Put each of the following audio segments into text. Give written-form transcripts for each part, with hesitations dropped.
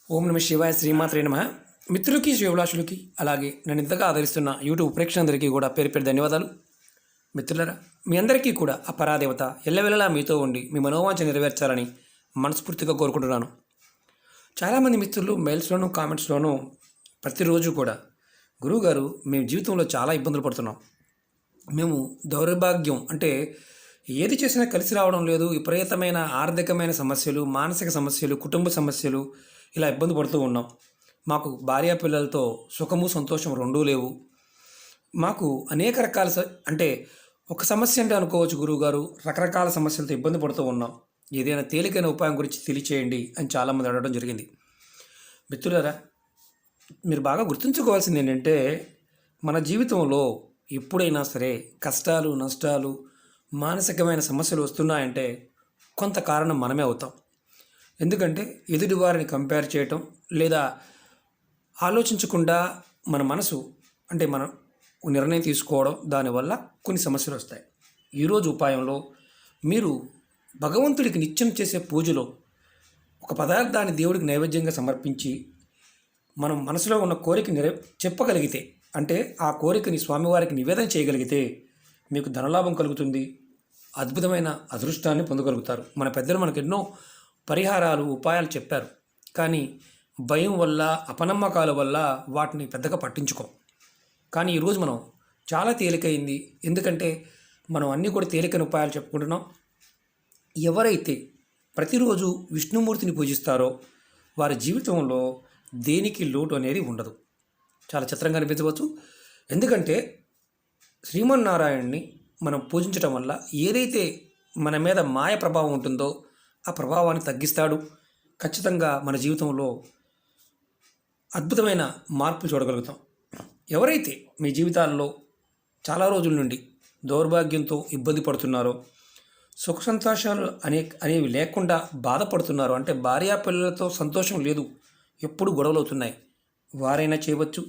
ఓం నమ శివాయ శ్రీమాత్రే నమ. మిత్రులకి శివభిలాషులకి అలాగే నన్ను ఇంతగా ఆదరిస్తున్న యూట్యూబ్ ప్రేక్షకులందరికీ కూడా పేరు పేరు ధన్యవాదాలు. మిత్రులరా, మీ అందరికీ కూడా ఆ పరాదేవత ఎల్లవెల్లలా మీతో ఉండి మీ మనోవాంఛ నెరవేర్చాలని మనస్ఫూర్తిగా కోరుకుంటున్నాను. చాలామంది మిత్రులు మెయిల్స్లోనూ కామెంట్స్లోనూ ప్రతిరోజు కూడా గురువుగారు మేము జీవితంలో చాలా ఇబ్బందులు పడుతున్నాం, మేము దౌర్భాగ్యం అంటే ఏది చేసినా కలిసి రావడం లేదు, విపరీతమైన ఆర్థికమైన సమస్యలు, మానసిక సమస్యలు, కుటుంబ సమస్యలు, ఇలా ఇబ్బంది పడుతూ ఉన్నాం. మాకు భార్యా పిల్లలతో సుఖము సంతోషం రెండూ లేవు. మాకు అనేక రకాల అంటే ఒక సమస్య అంటే అనుకోవచ్చు గురువుగారు, రకరకాల సమస్యలతో ఇబ్బంది పడుతూ ఉన్నాం, ఏదైనా తేలికైన ఉపాయం గురించి తెలియచేయండి అని చాలామంది అడగడం జరిగింది. మిత్రులారా, మీరు బాగా గుర్తుంచుకోవాల్సింది ఏంటంటే మన జీవితంలో ఎప్పుడైనా సరే కష్టాలు, నష్టాలు, మానసికమైన సమస్యలు వస్తున్నాయంటే కొంత కారణం మనమే అవుతాం. ఎందుకంటే ఎదుటివారిని కంపేర్ చేయటం లేదా ఆలోచించకుండా మన మనసు అంటే మనం నిర్ణయం తీసుకోవడం, దానివల్ల కొన్ని సమస్యలు వస్తాయి. ఈరోజు ఉపాయంలో మీరు భగవంతుడికి నిత్యం చేసే పూజలో ఒక పదార్థాన్ని దేవుడికి నైవేద్యంగా సమర్పించి మనం మనసులో ఉన్న కోరిక చెప్పగలిగితే, అంటే ఆ కోరికని స్వామివారికి నివేదన చేయగలిగితే మీకు ధనలాభం కలుగుతుంది, అద్భుతమైన అదృష్టాన్ని పొందగలుగుతారు. మన పెద్దలు మనకు ఎన్నో పరిహారాలు, ఉపాయాలు చెప్పారు, కానీ భయం వల్ల, అపనమ్మకాల వల్ల వాటిని పెద్దగా పట్టించుకోం. కానీ ఈరోజు మనం చాలా తేలికైంది, ఎందుకంటే మనం అన్నీ కూడా తేలికైన ఉపాయాలు చెప్పుకుంటున్నాం. ఎవరైతే ప్రతిరోజు విష్ణుమూర్తిని పూజిస్తారో వారి జీవితంలో దేనికి లోటు అనేది ఉండదు. చాలా చిత్రంగా అనిపించవచ్చు, ఎందుకంటే శ్రీమన్నారాయణ్ణి మనం పూజించటం వల్ల ఏదైతే మన మీద మాయ ప్రభావం ఉంటుందో ఆ ప్రభావాన్ని తగ్గిస్తాడు. ఖచ్చితంగా మన జీవితంలో అద్భుతమైన మార్పులు చూడగలుగుతాం. ఎవరైతే మీ జీవితాల్లో చాలా రోజుల నుండి దౌర్భాగ్యంతో ఇబ్బంది పడుతున్నారో, సుఖ సంతోషాలు అనేవి లేకుండా బాధపడుతున్నారో, అంటే భార్యా పిల్లలతో సంతోషం లేదు, ఎప్పుడు గొడవలు అవుతున్నాయి, వారైనా చేయవచ్చు.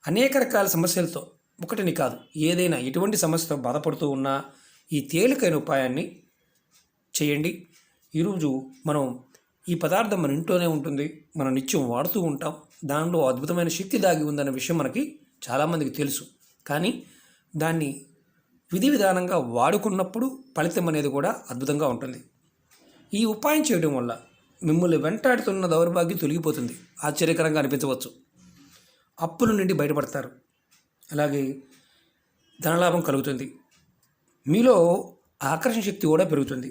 అనేక రకాల సమస్యలతో, ఒకటిని కాదు, ఏదైనా ఎటువంటి సమస్యతో బాధపడుతూ ఉన్నా ఈ తేలికైన ఉపాయాన్ని చేయండి. ఈరోజు మనం ఈ పదార్థం మన ఇంట్లోనే ఉంటుంది, మనం నిత్యం వాడుతూ ఉంటాం, దానిలో అద్భుతమైన శక్తి దాగి ఉందన్న విషయం మనకి చాలామందికి తెలుసు. కానీ దాన్ని విధి విధానంగా వాడుకున్నప్పుడు ఫలితం అనేది కూడా అద్భుతంగా ఉంటుంది. ఈ ఉపాయం చేయడం వల్ల మిమ్మల్ని వెంటాడుతున్న దౌర్భాగ్యం తొలగిపోతుంది. ఆశ్చర్యకరంగా అనిపించవచ్చు. అప్పుల నుండి బయటపడతారు, అలాగే ధనలాభం కలుగుతుంది, మీలో ఆకర్షణ శక్తి కూడా పెరుగుతుంది.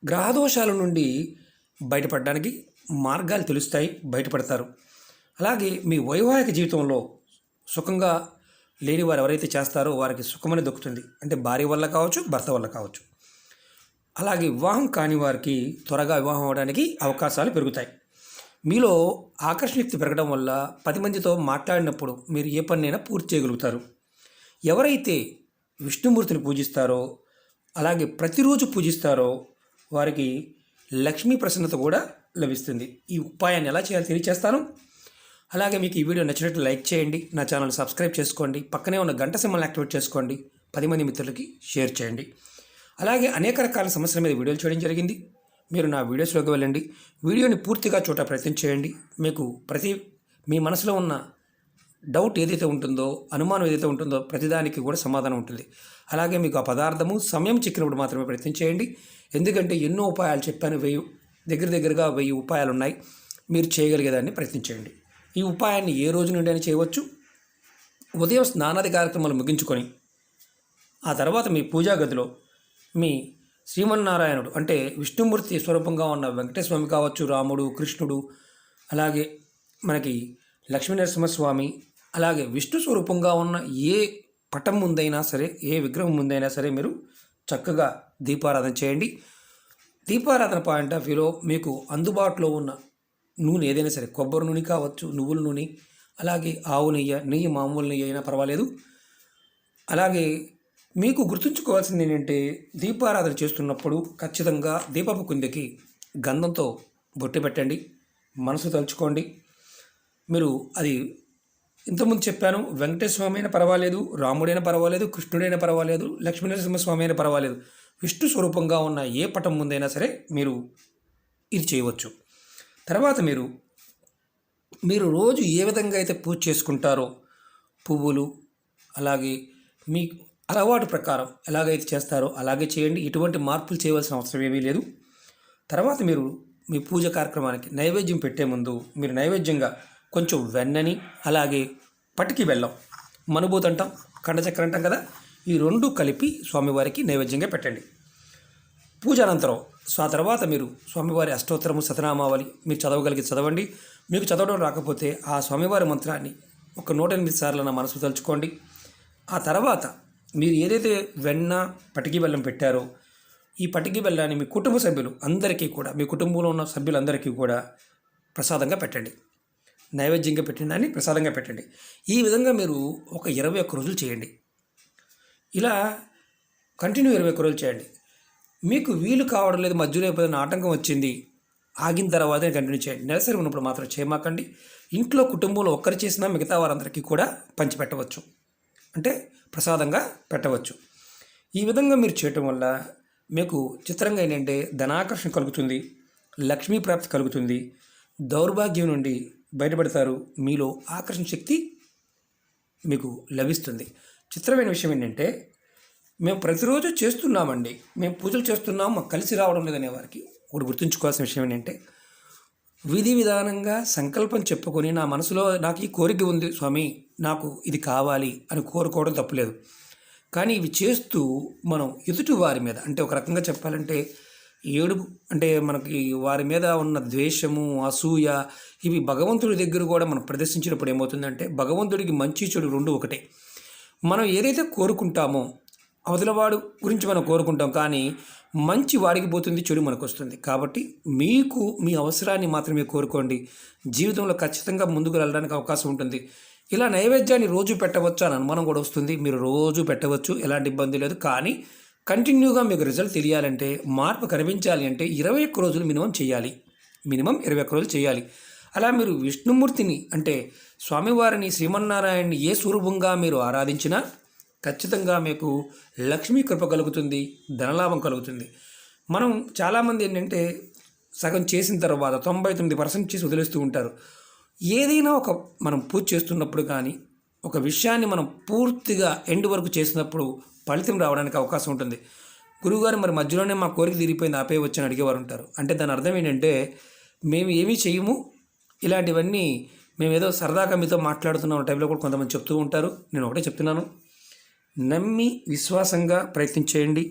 గ్రహదోషాల నుండి బయటపడడానికి మార్గాలు తెలుస్తాయి, బయటపడతారు. అలాగే మీ వైవాహిక జీవితంలో సుఖంగా లేని వారు ఎవరైతే చేస్తారో వారికి సుఖమని దొక్కుతుంది, అంటే భార్య వల్ల కావచ్చు, భర్త వల్ల కావచ్చు. అలాగే వివాహం కాని వారికి త్వరగా వివాహం అవడానికి అవకాశాలు పెరుగుతాయి. మీలో ఆకర్షణ శక్తి పెరగడం వల్ల 10 మందితో మాట్లాడినప్పుడు మీరు ఏ పనైనా పూర్తి చేయగలుగుతారు. ఎవరైతే విష్ణుమూర్తిని పూజిస్తారో, అలాగే ప్రతిరోజు పూజిస్తారో వారికి లక్ష్మీ ప్రసన్నత కూడా లభిస్తుంది. ఈ ఉపాయాన్ని ఎలా చేయాలో తెలియచేస్తాను. అలాగే మీకు ఈ వీడియో నచ్చినట్లు లైక్ చేయండి, నా ఛానల్ సబ్స్క్రైబ్ చేసుకోండి, పక్కనే ఉన్న గంట సింబల్ని యాక్టివేట్ చేసుకోండి, 10 మంది మిత్రులకి షేర్ చేయండి. అలాగే అనేక రకాల సమస్యల మీద వీడియోలు చేయడం జరిగింది, మీరు నా వీడియోస్లోకి వెళ్ళండి, వీడియోని పూర్తిగా చూడ ప్రయత్నం చేయండి. మీకు మీ మనసులో ఉన్న డౌట్ ఏదైతే ఉంటుందో, అనుమానం ఏదైతే ఉంటుందో ప్రతిదానికి కూడా సమాధానం ఉంటుంది. అలాగే మీకు ఆ పదార్థము సమయం చిక్కినప్పుడు మాత్రమే ప్రయత్నం చేయండి, ఎందుకంటే ఎన్నో ఉపాయాలు చెప్పాను, దగ్గరగా 1000 ఉపాయాలు ఉన్నాయి, మీరు చేయగలిగేదాన్ని ప్రయత్నించేయండి. ఈ ఉపాయాన్ని ఏ రోజు నుండి అయినా చేయవచ్చు. ఉదయం స్నానాది కార్యక్రమాలు ముగించుకొని ఆ తర్వాత మీ పూజా గదిలో మీ శ్రీమన్నారాయణుడు అంటే విష్ణుమూర్తి స్వరూపంగా ఉన్న వెంకటేశ్వర స్వామి కావచ్చు, రాముడు, కృష్ణుడు, అలాగే మనకి లక్ష్మీనరసింహస్వామి, అలాగే విష్ణు స్వరూపంగా ఉన్న ఏ పటం ముందైనా సరే, ఏ విగ్రహం ముందైనా సరే మీరు చక్కగా దీపారాధన చేయండి. దీపారాధన పాయింట్ ఆఫ్ వ్యూలో మీకు అందుబాటులో ఉన్న నూనె ఏదైనా సరే, కొబ్బరి నూనె కావచ్చు, నువ్వుల నూనె, అలాగే ఆవు నెయ్యి, మామూలు నెయ్యి అయినా పర్వాలేదు. అలాగే మీకు గుర్తుంచుకోవాల్సింది ఏంటంటే దీపారాధన చేస్తున్నప్పుడు ఖచ్చితంగా దీపపు కుందకి గంధంతో బొట్టు పెట్టండి, మనసు తలుచుకోండి. మీరు అది ఇంతకుముందు చెప్పాను, వెంకటేశ్వర స్వామి అయినా పర్వాలేదు, రాముడైనా పర్వాలేదు, కృష్ణుడైనా పర్వాలేదు, లక్ష్మీనరసింహస్వామి అయినా పర్వాలేదు, విష్ణు స్వరూపంగా ఉన్న ఏ పటం ముందైనా సరే మీరు ఇది చేయవచ్చు. తర్వాత మీరు మీరు రోజు ఏ విధంగా అయితే పూజ చేసుకుంటారో పువ్వులు అలాగే మీ అలవాటు ప్రకారం ఎలాగైతే చేస్తారో అలాగే చేయండి. ఎటువంటి మార్పులు చేయవలసిన అవసరం ఏమీ లేదు. తర్వాత మీరు మీ పూజ కార్యక్రమానికి నైవేద్యం పెట్టే ముందు మీరు నైవేద్యంగా కొంచెం వెన్నని అలాగే పటికి బెల్లం మనుబూత్ అంటాం, కండచక్కెర అంటాం కదా, ఈ రెండు కలిపి స్వామివారికి నైవేద్యంగా పెట్టండి. పూజ అనంతరం ఆ తర్వాత మీరు స్వామివారి అష్టోత్తరము శతనామావళి మీరు చదవగలిగి చదవండి. మీకు చదవడం రాకపోతే ఆ స్వామివారి మంత్రాన్ని ఒక 108 సార్లు నా మనసు తలుచుకోండి. ఆ తర్వాత మీరు ఏదైతే వెన్న పటికి బెల్లం పెట్టారో ఈ పటికి బెల్లాన్ని మీ కుటుంబ సభ్యులు అందరికీ కూడా, మీ కుటుంబంలో ఉన్న సభ్యులందరికీ కూడా ప్రసాదంగా పెట్టండి. నైవేద్యంగా పెట్టిన దాన్ని ప్రసాదంగా పెట్టండి. ఈ విధంగా మీరు ఒక 21 రోజులు చేయండి. ఇలా కంటిన్యూ 21 రోజులు చేయండి. మీకు వీలు కావడం లేదు, మధ్యలో ఏదైనా ఆటంకం వచ్చింది, ఆగిన తర్వాతే కంటిన్యూ చేయండి. నెలసరి ఉన్నప్పుడు మాత్రం చేయమాకండి. ఇంట్లో కుటుంబంలో ఒక్కరు చేసినా మిగతా వారందరికీ కూడా పంచిపెట్టవచ్చు, అంటే ప్రసాదంగా పెట్టవచ్చు. ఈ విధంగా మీరు చేయటం వల్ల మీకు చిత్రంగా ఏంటంటే ధనాకర్షణ కలుగుతుంది, లక్ష్మీ ప్రాప్తి కలుగుతుంది, దౌర్భాగ్యం నుండి బయటపడతారు, మీలో ఆకర్షణ శక్తి మీకు లభిస్తుంది. చిత్రమైన విషయం ఏంటంటే మేము ప్రతిరోజు చేస్తున్నామండి, మేము పూజలు చేస్తున్నాం, మాకు కలిసి రావడం లేదనే వారికి ఒకటి గుర్తుంచుకోవాల్సిన విషయం ఏంటంటే విధి విధానంగా సంకల్పం చెప్పుకొని నా మనసులో నాకు ఈ కోరిక ఉంది స్వామి, నాకు ఇది కావాలి అని కోరుకోవడం తప్పులేదు. కానీ ఇవి చేస్తూ మనం ఎదుటి వారి మీద, అంటే ఒక రకంగా చెప్పాలంటే ఏడుపు, అంటే మనకి వారి మీద ఉన్న ద్వేషము అసూయ ఇవి భగవంతుడి దగ్గర కూడా మనం ప్రదర్శించినప్పుడు ఏమవుతుందంటే భగవంతుడికి మంచి చెడు రెండు ఒకటే. మనం ఏదైతే కోరుకుంటామో అవతలవాడు గురించి మనం కోరుకుంటాం, కానీ మంచి వాడికి పోతుంది, చెడు మనకు వస్తుంది. కాబట్టి మీకు మీ అవసరాన్ని మాత్రమే కోరుకోండి, జీవితంలో ఖచ్చితంగా ముందుకు వెళ్ళడానికి అవకాశం ఉంటుంది. ఇలా నైవేద్యాన్ని రోజు పెట్టవచ్చు అని అనుమానం కూడా వస్తుంది. మీరు రోజు పెట్టవచ్చు, ఎలాంటి ఇబ్బంది లేదు. కానీ కంటిన్యూగా మీకు రిజల్ట్ తెలియాలంటే, మార్పు కనిపించాలి అంటే 21 రోజులు మినిమం చేయాలి. మినిమం 21 రోజులు చేయాలి. అలా మీరు విష్ణుమూర్తిని, అంటే స్వామివారిని శ్రీమన్నారాయణని ఏ స్వరూపంగా మీరు ఆరాధించినా ఖచ్చితంగా మీకు లక్ష్మీ కృప కలుగుతుంది, ధనలాభం కలుగుతుంది. మనం చాలామంది ఏంటంటే సగం చేసిన తర్వాత 99% చేసి వదిలేస్తూ ఉంటారు. ఏదైనా ఒక మనం పూజ చేస్తున్నప్పుడు కానీ ఒక విషయాన్ని మనం పూర్తిగా ఎండ్ వరకు చేసినప్పుడు ఫలితం రావడానికి అవకాశం ఉంటుంది. గురువుగారు మరి మధ్యలోనే మా కోరిక తీరిపోయింది ఆపేయవచ్చు అని అడిగేవారు ఉంటారు. అంటే దాని అర్థం ఏంటంటే మేము ఏమీ చేయము, ఇలాంటివన్నీ మేము ఏదో సరదాగా మీతో మాట్లాడుతున్నాం టైంలో కూడా కొంతమంది చెప్తూ ఉంటారు. నేను ఒకటే చెప్తున్నాను, నమ్మి విశ్వాసంగా ప్రయత్నం చేయండి.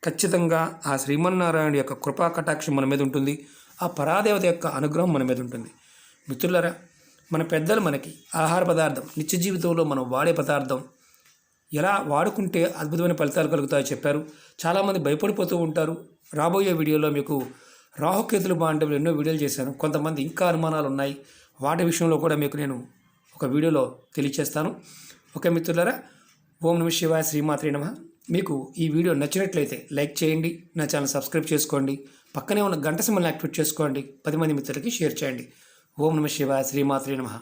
ఖచ్చితంగా ఆ శ్రీమన్నారాయణ యొక్క కృపా కటాక్షం మన మీద ఉంటుంది, ఆ పరాదేవత యొక్క అనుగ్రహం మన మీద ఉంటుంది. మిత్రులారా, మన పెద్దలు మనకి ఆహార పదార్థం, నిత్య జీవితంలో మనం వాడే పదార్థం ఎలా వాడుకుంటే అద్భుతమైన ఫలితాలు కలుగుతాయో చెప్పారు. చాలామంది భయపడిపోతూ ఉంటారు. రాబోయే వీడియోలో మీకు రాహుకేతులు బాగుంటే ఎన్నో వీడియోలు చేశాను. కొంతమంది ఇంకా అనుమానాలు ఉన్నాయి, వాటి విషయంలో కూడా మీకు నేను ఒక వీడియోలో తెలియచేస్తాను. ఓకే మిత్రులారా, ఓం నమః శివాయ, శ్రీమాత్రే నమః. మీకు ఈ వీడియో నచ్చినట్లయితే లైక్ చేయండి, నా ఛానల్ సబ్స్క్రైబ్ చేసుకోండి, పక్కనే ఉన్న గంట సింబల్ని యాక్టివేట్ చేసుకోండి, 10 మంది మిత్రులకి షేర్ చేయండి. ఓం నమః శివాయ, శ్రీమాత్రే నమః.